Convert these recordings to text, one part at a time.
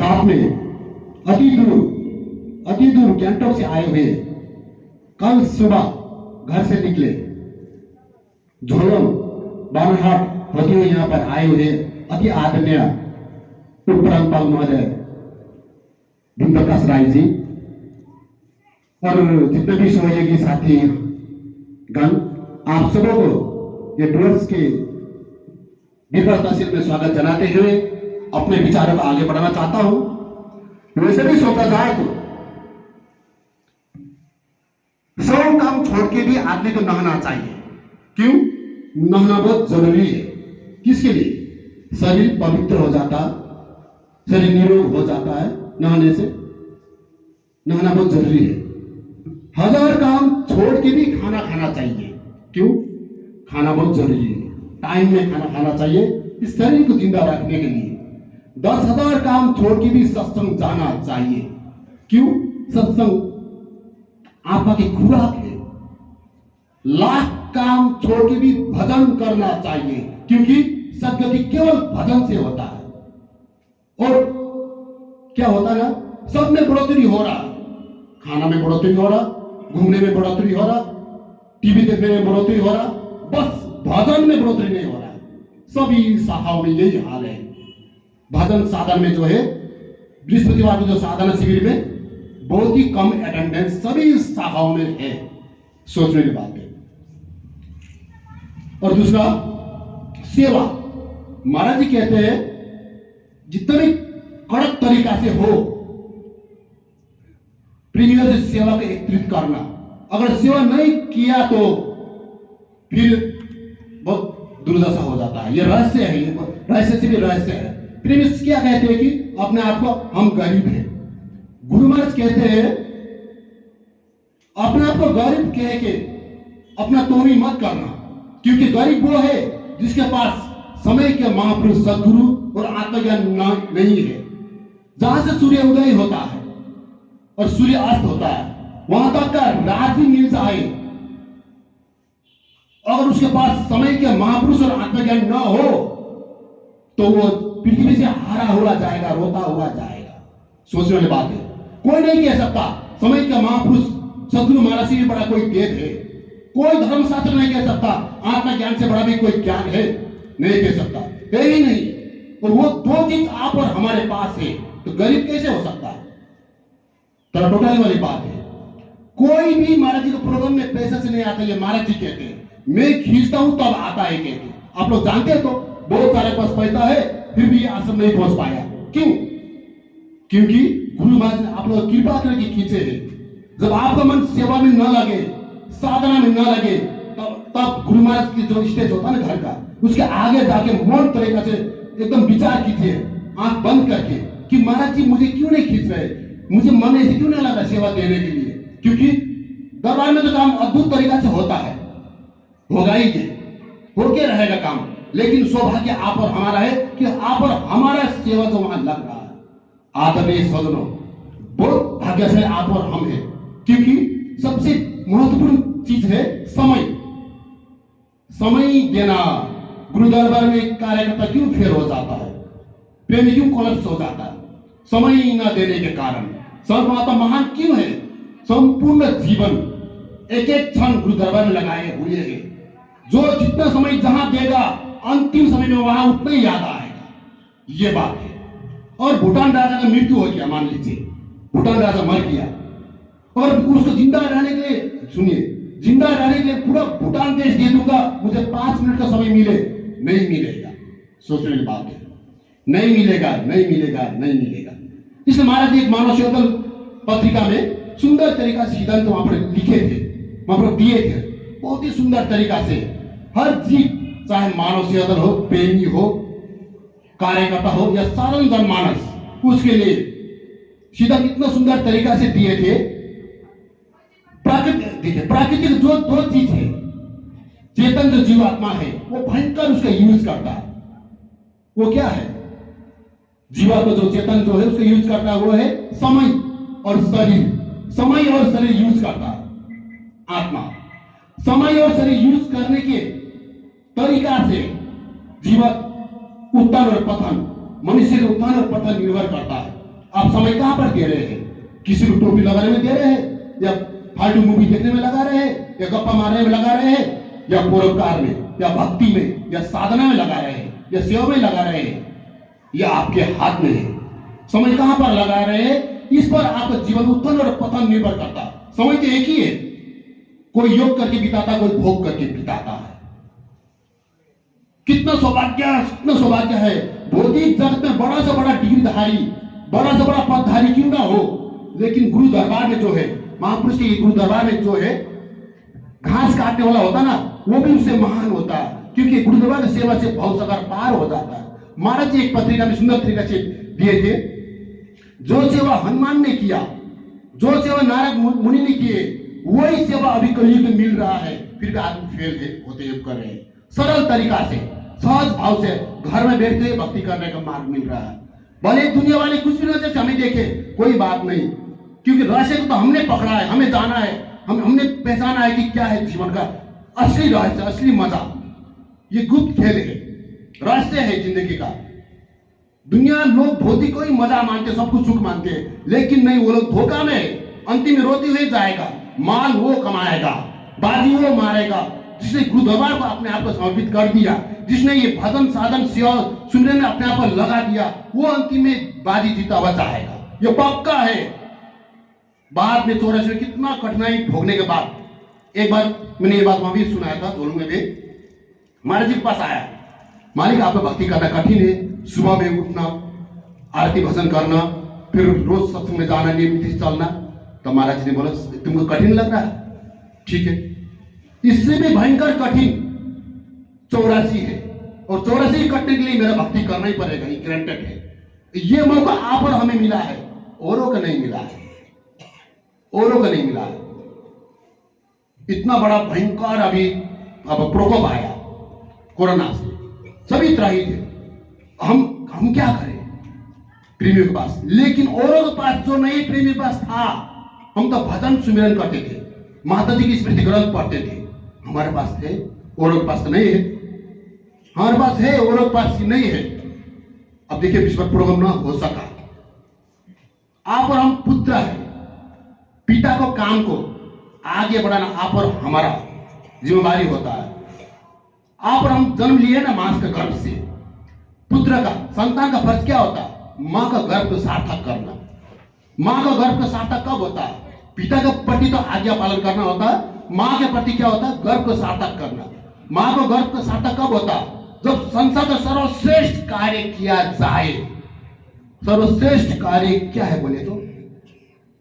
साथ में अति दूर गैंगटॉक से आए हुए कल सुबह घर से निकले झोलम बानरहाट होते हुए यहाँ पर आए हुए अति आदरणीय उपराज्यपाल महोदय भीम प्रकाश राय जी और जितने भी सहयोगी साथी गण, आप सबों को ये डुअर्स के बीरबल तहसील में स्वागत जनाते हुए अपने विचारों को आगे बढ़ाना चाहता हूं। वैसे भी सोचा जाए तो सब काम छोड़ के भी आदमी को नहाना चाहिए। क्यों? नहाना बहुत जरूरी है। किसके लिए? शरीर पवित्र हो जाता, शरीर निरोग हो जाता है नहाने से। नहाना बहुत जरूरी है। हजार काम छोड़ के भी खाना खाना चाहिए। क्यों? खाना बहुत जरूरी है। टाइम में खाना खाना चाहिए इस शरीर को जिंदा रखने के लिए। 10,000 काम छोड़ के भी सत्संग जाना चाहिए। क्यों? सत्संग आत्मा की खुराक है। लाख काम छोड़ के भी भजन करना चाहिए, क्योंकि सदगति केवल भजन से होता है। और क्या होता है ना, सब में बढ़ोतरी हो रहा, खाना में बढ़ोतरी हो रहा, घूमने में बढ़ोतरी हो रहा, टीवी देखने में बढ़ोतरी हो रहा, बस भजन में बढ़ोतरी नहीं हो रहा। सभी शाखाओं में यही हाल है। भजन साधन में जो है, बृहस्पतिवार को जो साधना शिविर में बहुत ही कम अटेंडेंस सभी शाखाओं में है। सोचने की बात है। और दूसरा, सेवा। महाराज जी कहते हैं जितना भी कड़क तरीका से हो प्रीमियर से सेवा को एकत्रित करना। अगर सेवा नहीं किया तो फिर बहुत दुर्दशा हो जाता है। ये रहस्य है, ये रहस्य से भी रहस्य है। प्रीमियर क्या कहते हैं कि अपने आप को हम गरीब हैं। गुरु महाराज कहते हैं अपने आप को गरीब कह के अपना तोड़ी मत करना, क्योंकि गरीब वो है जिसके पास समय के महापुरुष सदगुरु और आत्मज्ञान नहीं है। जहां से सूर्य उदय होता है और सूर्य अस्त होता है, वहां तक का रात भी मिल जाए, अगर उसके पास समय के महापुरुष और आत्मज्ञान न हो तो वो पृथ्वी से हारा हुआ जाएगा, रोता हुआ जाएगा। सोचने वाली बात है। कोई नहीं कह सकता समय के महापुरुष सदगुरु महाराज से भी बड़ा कोई देव है। कोई धर्मशास्त्र नहीं कह सकता आत्मज्ञान से बड़ा भी कोई ज्ञान है, नहीं कह सकता, है ही नहीं। और वो दो चीज आप और हमारे पास है, तो गरीब कैसे हो सकता है? तो टोटल वाली बात है। कोई भी महाराज जी के प्रोग्राम में पैसे से नहीं आता, ये महाराज जी कहते हैं। मैं खींचता हूं तब आता है कहते हैं। आप लोग जानते हैं, तो बहुत सारे पास पैसा है फिर भी आश्रम नहीं पहुंच पाया। क्यों? क्योंकि गुरु महाराज ने आप लोग कृपा करके खींचे हैं। जब आपका मन सेवा में न लगे, साधना में न लगे, तब गुरु महाराज की जो स्टेज होता है ना घर का, उसके आगे जाके मौन तरीका से एकदम विचार कीजिए, आंख बंद करके, कि महाराज जी मुझे क्यों नहीं खींच रहे, मुझे मन ऐसे क्यों नहीं लग रहा सेवा देने के लिए। क्योंकि दरबार में तो काम अद्भुत तरीका से होता है, होगा ही होके रहेगा काम। लेकिन सौभाग्य आप और हमारा है कि आप और हमारा सेवा तो वहां लग रहा है। आदरणीय सज्जनों, बहुत भाग्यशाली आप और हम हैं, क्योंकि सबसे महत्वपूर्ण चीज है समय। समय देना। गुरु दरबार में कार्यकर्ता क्यों फेल हो जाता है, प्रेमी क्यों कोलैप्स हो जाता है? समय न देने के कारण। सर्वमाता महान क्यों है? संपूर्ण जीवन एक एक क्षण गुरु दरबार में लगाए हुए है। जो जितना समय जहां देगा, अंतिम समय में वहां उतना ही याद आएगा। ये बात है। और भूटान राजा का मृत्यु हो गया, मान लीजिए भूटान राजा मर गया, और उसको जिंदा रहने के लिए, सुनिए, जिंदा रहने के लिए पूरा भूटान देश दे दूंगा, मुझे 5 मिनट का समय मिले, नहीं मिलेगा। सोचने की बात है। नहीं मिलेगा, नहीं मिलेगा, नहीं मिलेगा। इसलिए महाराज जी एक मानव सेवक पत्रिका में सुंदर तरीका से सिद्धांत वहां पर लिखे थे, वहां पर दिए थे, बहुत ही सुंदर तरीका से। हर जीव, चाहे मानव सेवक हो, प्रेमी हो, कार्यकर्ता हो या साधारण जनमानस, उसके लिए सिद्धांत इतना सुंदर तरीका से दिए थे। प्राकृतिक जो दो चीज है, चेतन जो जीवात्मा है, वो भयंकर उसका यूज करता है। वो क्या है? जीवात्मा जो चेतन जो है उसका यूज करता है, वो है समय और शरीर। समय और शरीर यूज करता है आत्मा। समय और शरीर यूज करने के तरीका से जीवन उत्थान और पतन, मनुष्य के उत्थान और पतन निर्भर करता है। आप समय कहां पर दे रहे हैं? किसी को टोपी लगाने में दे रहे हैं, या फालतू मूवी देखने में लगा रहे हैं, या गप्पा मारने में लगा रहे हैं, या परोपकार में, या भक्ति में, या साधना में लगा रहे हैं, या सेवा में लगा रहे हैं? यह आपके हाथ में है। समय कहां पर लगा रहे हैं, इस पर आपका जीवन उत्थान और पतन निर्भर करता। समय तो एक ही है, कोई योग करके बिताता, कोई भोग करके बिताता है। कितना सौभाग्य है। भौतिक जगत में बड़ा से बड़ा डिग्रीधारी, बड़ा से बड़ा पदधारी क्यों ना हो, लेकिन गुरु दरबार में जो है, महापुरुष के गुरु दरबार में जो है घास काटने वाला होता ना, वो भी उससे महान होता है, क्योंकि गुरु दरबार की सेवा से भव सागर पार हो जाता है। महाराज जी एक पत्रिका में सुंदर तरीका से दिए थे, जो सेवा हनुमान ने किया, जो सेवा नारद मुनि ने किए, वही सेवा अभी कलयुग में मिल रहा है, फिर भी आदमी फेल होते कर रहे हैं। सरल तरीका से, सहज भाव से घर में बैठते भक्ति करने का मार्ग मिल रहा है। भले दुनिया वाले कुछ भी नजर से हमें देखे, कोई बात नहीं, क्योंकि रहस्य को तो हमने पकड़ा है, हमें जाना है, हमने पहचाना है कि क्या है जीवन का असली रहस्य, असली मजा। ये गुप्त खेल है, रहस्य है जिंदगी का। दुनिया लोग भौतिक को ही मजा मानते, सब कुछ सुख मानते हैं, लेकिन नहीं, वो लोग धोखा में अंतिम में रोते हुए जाएगा। माल वो कमाएगा, बाजी वो मारेगा। जिसने गुरु दरबार को अपने आप को समर्पित कर दिया, जिसने ये भजन साधन सेवा सुनने में अपने आप को लगा दिया, वो अंतिम में बाजी जीता हुआ जाएगा, ये पक्का है। बाद में 84 में कितना कठिनाई भोगने के बाद एक बार मैंने ये बात वहां भी सुनाया था, झोलू में भी। महाराज जी के पास आया, मालिक आपको भक्ति करना कठिन है, सुबह में उठना, आरती भजन करना, फिर रोज सत्संग में जाना, नियमित चलना। तो महाराज जी ने बोला तुमको कठिन लग रहा है, ठीक है, इससे भी भयंकर कठिन 84 है, और 84 कटने के लिए मेरा भक्ति करना ही पड़ेगा, ये ग्रांटेड है। ये मौका आप और हमें मिला है, औरों को नहीं मिला है, औरों को नहीं मिला है। इतना बड़ा भयंकर अभी अब प्रकोप आया कोरोना से, सभी त्राही थे। हम क्या करें प्रेमियों के पास, लेकिन औरों के पास जो नहीं प्रेमी के पास था, हम तो भजन सुमिरन करते थे, माता जी की स्मृति ग्रंथ पढ़ते थे, हमारे पास थे, औरों के पास तो नहीं है। हमारे पास है, औरों के पास नहीं है। अब देखिए विश्व प्रोग्राम ना हो सका। आप और हम पुत्र है, पिता को काम को आगे बढ़ाना आप और हमारा जिम्मेदारी होता है। आप और हम जन्म लिए ना मां के गर्भ से, पुत्र का संतान का फर्ज क्या होता है? मां का गर्भ को सार्थक करना। मां का गर्भ का सार्थक कब होता है? पिता के प्रति तो आज्ञा पालन करना होता है, मां के प्रति क्या होता है? गर्भ को सार्थक करना। मां को गर्भ को सार्थक कब होता है? जब संसार में सर्वश्रेष्ठ कार्य किया जाए। सर्वश्रेष्ठ कार्य क्या है बोले तो?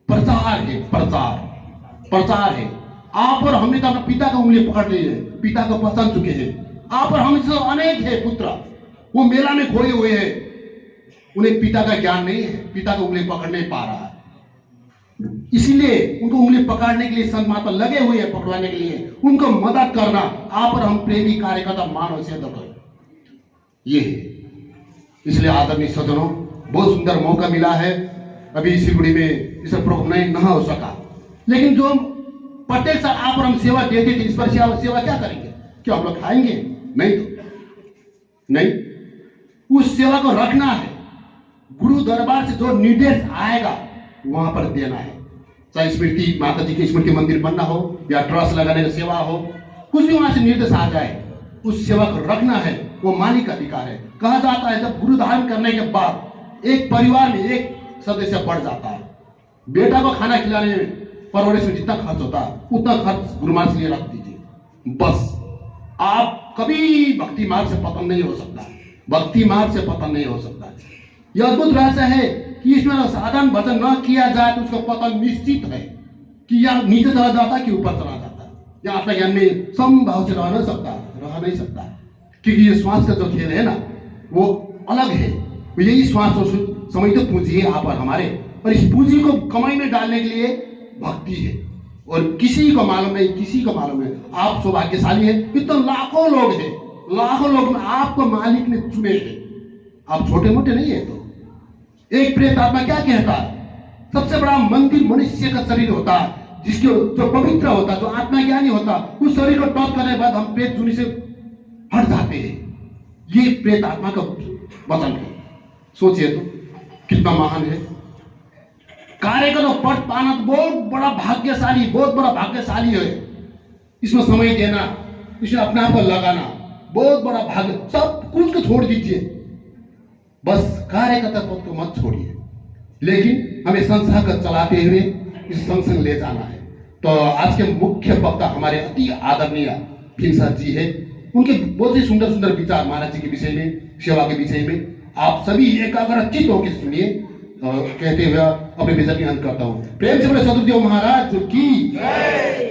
प्रचार है, प्रचार है। आप और हमने तो अपने पिता का उंगली पकड़ ली है, पिता को पहचान चुके हैं। आप और हम से अनेक है पुत्र, वो मेला में खोए हुए हैं, उन्हें पिता का ज्ञान नहीं है, पिता को उंगली पकड़ नहीं पा रहा है। इसीलिए उनको उंगली पकड़ने के लिए संत महात्मा लगे हुए हैं, पकड़वाने के लिए उनको मदद करना। आप और हम प्रेमी कार्यकर्ता मानव से ये है। इसलिए आदरणीय सज्जनों, बहुत सुंदर मौका मिला है। अभी सिलगुड़ी में इस प्रोग्राम नहीं हो सका, लेकिन जो प्रत्येक साल आप और हम सेवा देते थे, इस पर सेवा क्या करेंगे? क्या हम लोग खाएंगे? नहीं तो नहीं, उस सेवा को रखना है। गुरु दरबार से जो निर्देश आएगा वहां पर देना है। चाहे स्मृति माता जी की स्मृति मंदिर बनना हो या ट्रस्ट लगाने की सेवा हो, कुछ भी वहां से निर्देश आ जाए, उस सेवा को रखना है। वो मालिक अधिकार है। कहा जाता है जब गुरु धारण करने के बाद एक परिवार में एक सदस्य बढ़ जाता है। बेटा को खाना खिलाने में परवरिश में जितना खर्च होता है उतना खर्च गुरुमान के लिए रख दीजिए। बस आप कभी भक्ति मार्ग से पतन नहीं हो सकता, भक्ति मार्ग से पतन नहीं हो सकता। यह अद्भुत रहस्य है कि इसमें साधन भजन न किया जाए तो उसका पतन निश्चित है, कि या नीचे चला जाता कि ऊपर चला जाता। या आपका ज्ञान में समभाव से रह नहीं सकता, क्योंकि ये श्वास का जो खेल है ना वो अलग है। यही श्वास और समय तो पूंजी है आप और हमारे, और इस पूंजी को कमाई में डालने के लिए भक्ति है। और किसी को मालूम नहीं, आप सौभाग्यशाली है। इतने लाखों लोग हैं, लाखों लोग में आपको मालिक ने चुने हैं। आप छोटे मोटे नहीं है। तो एक प्रेत आत्मा क्या कहता है? सबसे बड़ा मंदिर मनुष्य का शरीर होता है, जिसके जो पवित्र होता है, जो आत्मा ज्ञानी होता, उस शरीर को टच करने के बाद हम प्रेत जुनी से हट जाते हैं। ये प्रेत आत्मा का वचन है। सोचिए तो कितना महान है। कार्य का तो पट पाना तो बहुत बड़ा भाग्यशाली है। इसमें समय देना, इसमें अपने आप को लगाना बहुत बड़ा भाग्य। सब कुछ को छोड़ दीजिए, बस कार्यकर्ता पद को मत छोड़िए, लेकिन हमें संस्था को चलाते हुए इस संग संग ले जाना है। तो आज के मुख्य वक्ता हमारे अति आदरणीय भीम जी है। उनके बहुत ही सुंदर सुंदर विचार महाराज जी के विषय में, सेवा के विषय में आप सभी एकाग्रचित होकर सुनिए। कहते हुए अपने विचार की अंत करता हूं। प्रेम से बोले सदगुरुदेव महाराज की जय।